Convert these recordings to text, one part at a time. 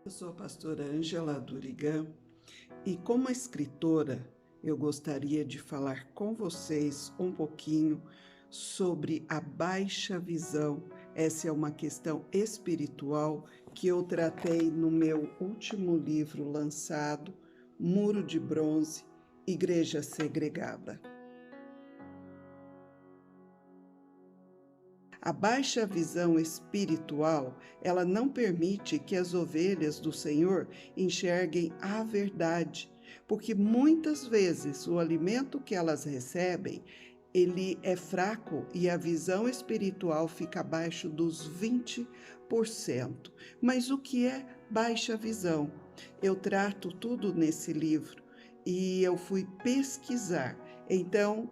Eu sou a pastora Ângela Durigan e, como escritora, eu gostaria de falar com vocês um pouquinho sobre a baixa visão. Essa é uma questão espiritual que eu tratei no meu último livro lançado, Muro de Bronze, Igreja Segregada. A baixa visão espiritual, ela não permite que as ovelhas do Senhor enxerguem a verdade, porque muitas vezes o alimento que elas recebem, ele é fraco e a visão espiritual fica abaixo dos 20%. Mas o que é baixa visão? Eu trato tudo nesse livro e eu fui pesquisar. Então,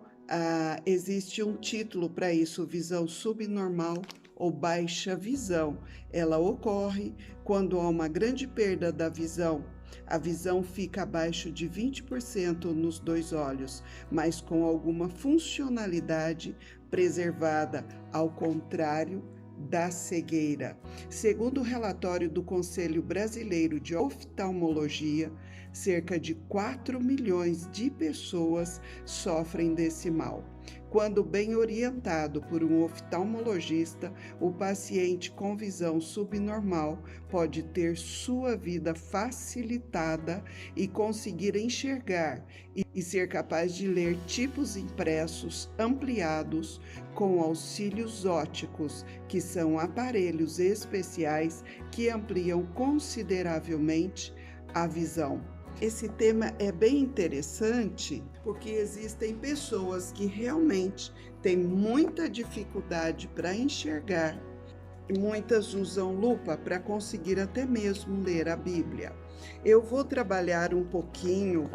existe um título para isso, visão subnormal ou baixa visão. Ela ocorre quando há uma grande perda da visão. A visão fica abaixo de 20% nos dois olhos, mas com alguma funcionalidade preservada, ao contrário da cegueira. Segundo o relatório do Conselho Brasileiro de Oftalmologia, cerca de 4 milhões de pessoas sofrem desse mal. Quando bem orientado por um oftalmologista, o paciente com visão subnormal pode ter sua vida facilitada e conseguir enxergar e ser capaz de ler tipos impressos ampliados com auxílios ópticos, que são aparelhos especiais que ampliam consideravelmente a visão. Esse tema é bem interessante porque existem pessoas que realmente têm muita dificuldade para enxergar. Muitas usam lupa para conseguir até mesmo ler a Bíblia. Eu vou trabalhar um pouquinho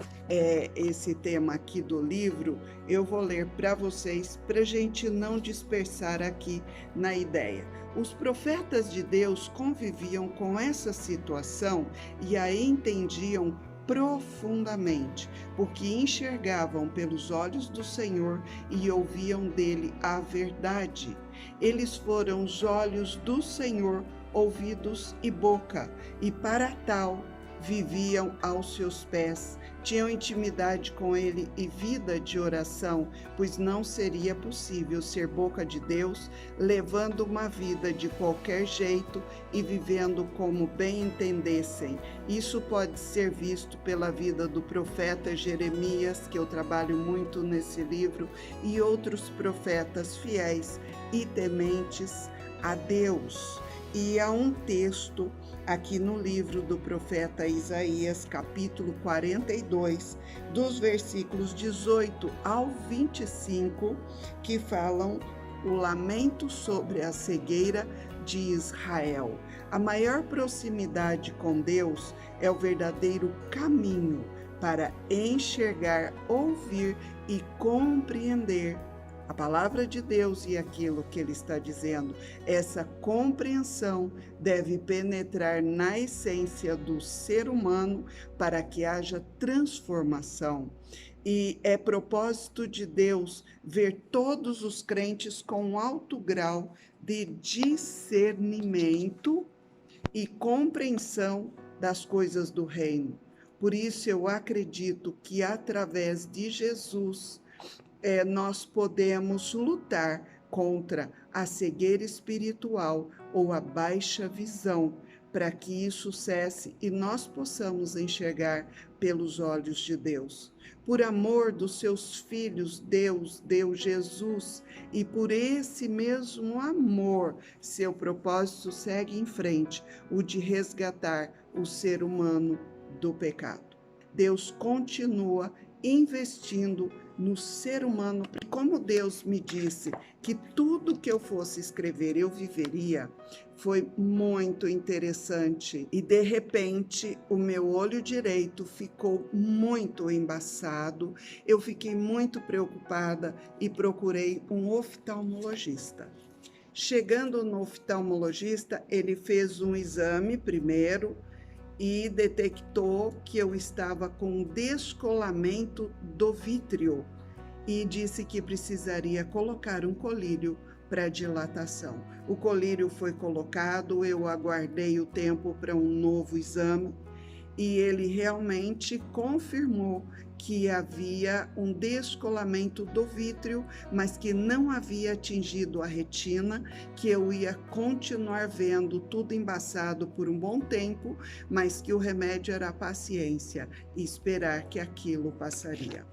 esse tema aqui do livro, eu vou ler para vocês, para a gente não dispersar aqui na ideia. Os profetas de Deus conviviam com essa situação e a entendiam profundamente, porque enxergavam pelos olhos do Senhor e ouviam dele a verdade. Eles foram os olhos do Senhor, ouvidos e boca, e para tal viviam aos seus pés, tinham intimidade com ele e vida de oração, pois não seria possível ser boca de Deus, levando uma vida de qualquer jeito e vivendo como bem entendessem. Isso pode ser visto pela vida do profeta Jeremias, que eu trabalho muito nesse livro, e outros profetas fiéis e tementes a Deus. E há um texto aqui no livro do profeta Isaías, capítulo 42, dos versículos 18 ao 25, que falam o lamento sobre a cegueira de Israel. A maior proximidade com Deus é o verdadeiro caminho para enxergar, ouvir e compreender a palavra de Deus e aquilo que ele está dizendo. Essa compreensão deve penetrar na essência do ser humano para que haja transformação. E é propósito de Deus ver todos os crentes com um alto grau de discernimento e compreensão das coisas do reino. Por isso eu acredito que através de Jesus nós podemos lutar contra a cegueira espiritual ou a baixa visão, para que isso cesse e nós possamos enxergar pelos olhos de Deus. Por amor dos seus filhos, Deus deu Jesus, e por esse mesmo amor, seu propósito segue em frente, o de resgatar o ser humano do pecado. Deus continua investindo no ser humano. Como Deus me disse que tudo que eu fosse escrever eu viveria, foi muito interessante. E de repente o meu olho direito ficou muito embaçado, eu fiquei muito preocupada e procurei um oftalmologista. Chegando no oftalmologista, ele fez um exame primeiro e detectou que eu estava com descolamento do vítreo e disse que precisaria colocar um colírio para dilatação. O colírio foi colocado, eu aguardei o tempo para um novo exame e ele realmente confirmou que havia um descolamento do vítreo, mas que não havia atingido a retina, que eu ia continuar vendo tudo embaçado por um bom tempo, mas que o remédio era a paciência e esperar que aquilo passaria.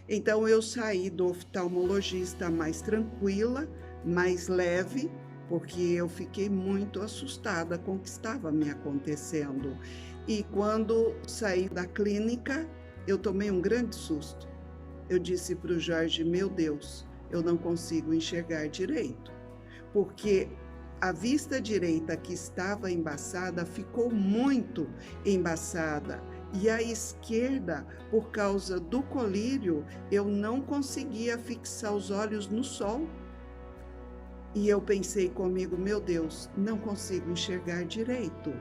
Então eu saí do oftalmologista mais tranquila, mais leve, porque eu fiquei muito assustada com o que estava me acontecendo. E quando saí da clínica, eu tomei um grande susto. Eu disse para o Jorge, meu Deus, eu não consigo enxergar direito, porque a vista direita que estava embaçada ficou muito embaçada. E a esquerda, por causa do colírio, eu não conseguia fixar os olhos no sol. E eu pensei comigo, meu Deus, não consigo enxergar direito.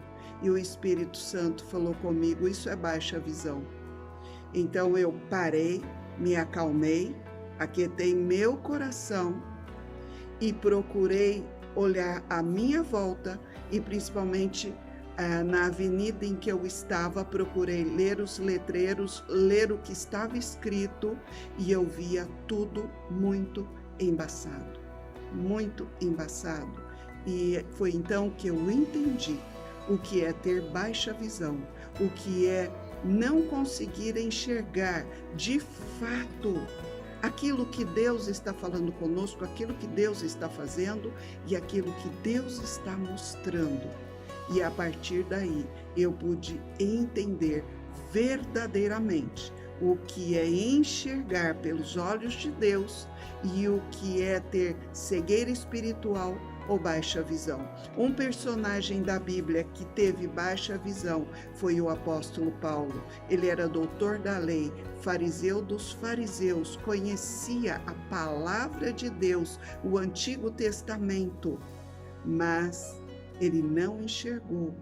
E o Espírito Santo falou comigo, isso é baixa visão. Então eu parei, me acalmei, aquietei meu coração e procurei olhar à minha volta e principalmente na avenida em que eu estava, procurei ler os letreiros, ler o que estava escrito e eu via tudo muito embaçado, muito embaçado. E foi então que eu entendi o que é ter baixa visão, o que é não conseguir enxergar de fato aquilo que Deus está falando conosco, aquilo que Deus está fazendo e aquilo que Deus está mostrando. E a partir daí eu pude entender verdadeiramente o que é enxergar pelos olhos de Deus e o que é ter cegueira espiritual ou baixa visão. Um personagem da Bíblia que teve baixa visão foi o apóstolo Paulo. Ele era doutor da lei, fariseu dos fariseus, conhecia a palavra de Deus, o Antigo Testamento, mas ele não enxergou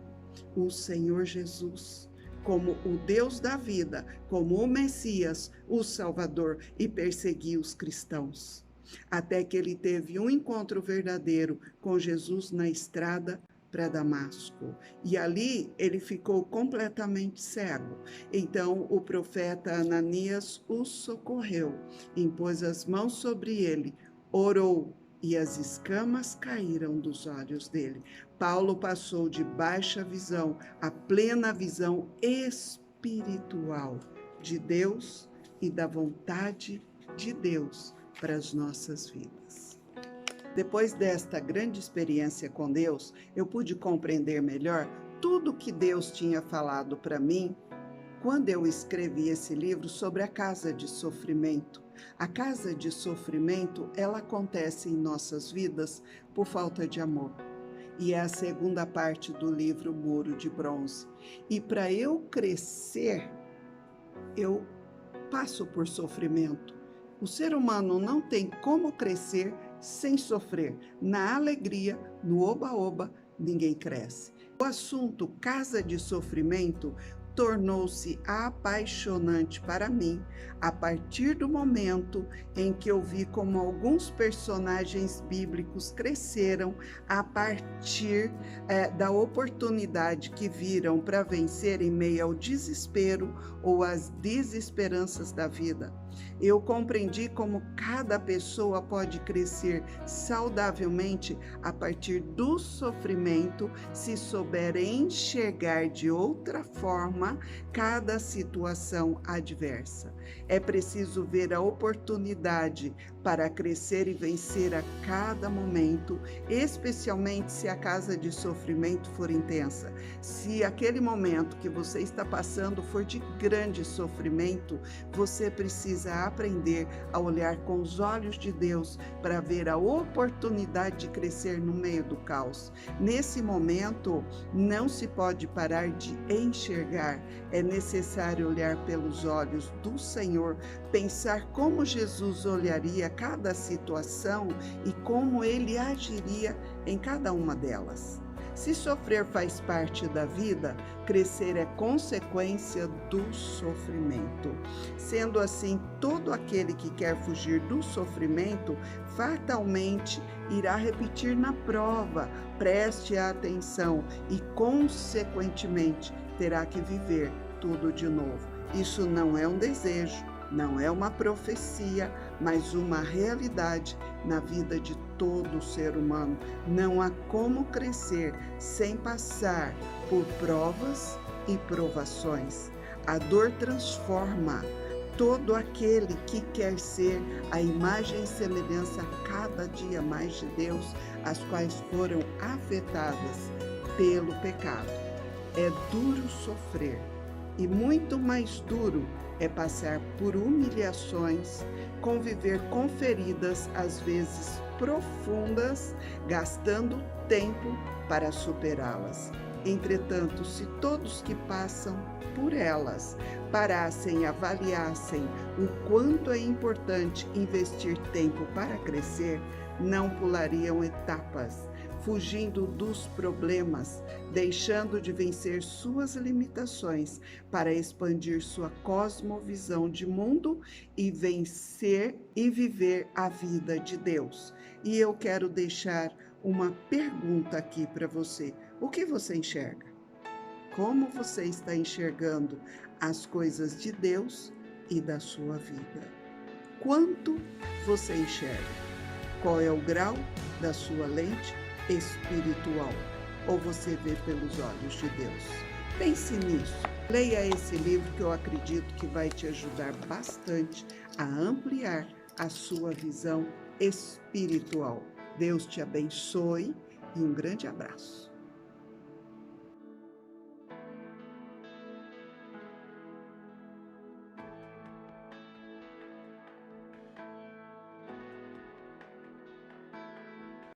o Senhor Jesus como o Deus da vida, como o Messias, o Salvador, e perseguia os cristãos. Até que ele teve um encontro verdadeiro com Jesus na estrada para Damasco. E ali ele ficou completamente cego. Então o profeta Ananias o socorreu, impôs as mãos sobre ele, orou e as escamas caíram dos olhos dele. Paulo passou de baixa visão a plena visão espiritual de Deus e da vontade de Deus para as nossas vidas. Depois desta grande experiência com Deus, eu pude compreender melhor tudo que Deus tinha falado para mim quando eu escrevi esse livro sobre a casa de sofrimento. A casa de sofrimento, ela acontece em nossas vidas por falta de amor. E é a segunda parte do livro Muro de Bronze. E para eu crescer, eu passo por sofrimento. O ser humano não tem como crescer sem sofrer. Na alegria, no oba-oba, ninguém cresce. O assunto casa de sofrimento tornou-se apaixonante para mim a partir do momento em que eu vi como alguns personagens bíblicos cresceram a partir da oportunidade que viram para vencer em meio ao desespero ou às desesperanças da vida. Eu compreendi como cada pessoa pode crescer saudavelmente a partir do sofrimento se souber enxergar de outra forma cada situação adversa. É preciso ver a oportunidade para crescer e vencer a cada momento, especialmente se a casa de sofrimento for intensa. Se aquele momento que você está passando for de grande sofrimento, você precisa aprender a olhar com os olhos de Deus para ver a oportunidade de crescer no meio do caos. Nesse momento, não se pode parar de enxergar, é necessário olhar pelos olhos do Senhor, pensar como Jesus olharia cada situação e como ele agiria em cada uma delas. Se sofrer faz parte da vida, crescer é consequência do sofrimento. Sendo assim, todo aquele que quer fugir do sofrimento, fatalmente irá repetir na prova. Preste atenção e, consequentemente, terá que viver tudo de novo. Isso não é um desejo, não é uma profecia, mas uma realidade na vida de todo ser humano. Não há como crescer sem passar por provas e provações. A dor transforma todo aquele que quer ser a imagem e semelhança cada dia mais de Deus, as quais foram afetadas pelo pecado. É duro sofrer, e muito mais duro é passar por humilhações, conviver com feridas, às vezes profundas, gastando tempo para superá-las. Entretanto, se todos que passam por elas parassem e avaliassem o quanto é importante investir tempo para crescer, não pulariam etapas, fugindo dos problemas, deixando de vencer suas limitações para expandir sua cosmovisão de mundo e vencer e viver a vida de Deus. E eu quero deixar uma pergunta aqui para você. O que você enxerga? Como você está enxergando as coisas de Deus e da sua vida? Quanto você enxerga? Qual é o grau da sua lente espiritual? Ou você vê pelos olhos de Deus? Pense nisso. Leia esse livro que eu acredito que vai te ajudar bastante a ampliar a sua visão espiritual. Deus te abençoe e um grande abraço.